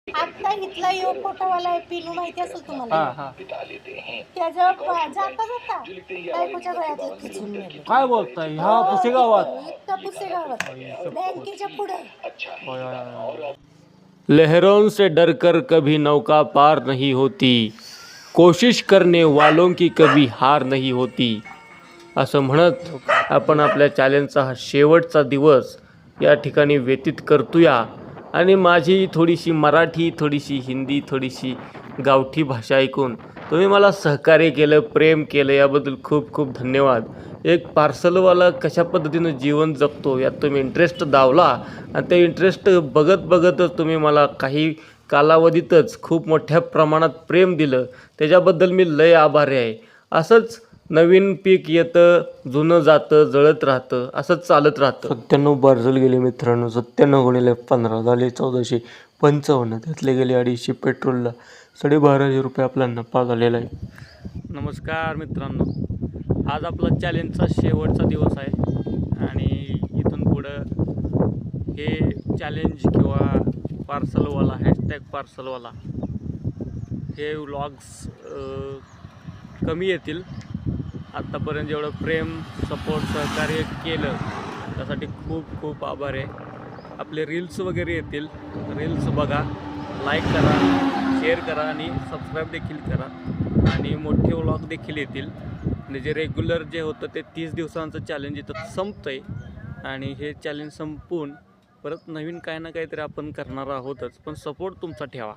आता इथला यो फोटोवाला आहे पिनू माहिती असेल हा तुम्हाला हा त्याच्या जाता जाता बायकोच्या गळ्यात खिचून नेलं. काय बोलताय ह्या पुसेगावात? इथं पुसेगावात बँकेच्या पुढे. लहरों से डरकर कभी नौका पार नहीं होती, कोशिश करने वालों की कभी हार नहीं होती, असं म्हणत आपण आपल्या चॅलेंजचा हा शेवटचा दिवस या ठिकाणी व्यतीत करतोया. आणि माझी थोडीशी मराठी, थोडीशी हिंदी, थोडीशी गावठी भाषा ऐकून तुम्ही मला सहकार्य केलं, प्रेम केलं, याबद्दल खूप खूप धन्यवाद. एक पार्सलवाला कशा पद्धतीनं जीवन जगतो यात तुम्ही इंटरेस्ट दावला आणि ते इंटरेस्ट बघतच तुम्ही मला काही कालावधीतच खूप मोठ्या प्रमाणात प्रेम दिलं, त्याच्याबद्दल मी लय आभारी आहे. असंच नवीन पीक येतं, जुनं जातं, जळत राहतं, असंच चालत राहतं. 97 बार्जल गेले मित्रांनो, 97 गुणिले 15 झाले 1455, त्यातले गेले 250 पेट्रोलला, 12,500 रुपये आपला नफा झालेला आहे. नमस्कार मित्रांनो, आज आपला चॅलेंजचा शेवटचा दिवस आहे आणि इथून पुढं हे चॅलेंज किंवा पार्सलवाला #पार्सलवाला हे व्लॉग्स कमी येतील. आत्तापर्यंत जेवढं प्रेम, सपोर्ट, सहकार्य केलं त्यासाठी खूप खूप आभार आहे. आपले रील्स वगैरे येतील, रील्स बघा, लाईक करा, शेअर करा आणि सबस्क्राईब देखील करा. आणि मोठे व्लॉग देखील येतील. आणि जे रेग्युलर जे होतं ते 30 दिवसांचं चॅलेंज इथं संपतं आहे आणि हे चॅलेंज संपवून परत नवीन काही ना काहीतरी आपण करणार आहोतच. पण सपोर्ट तुमचा ठेवा.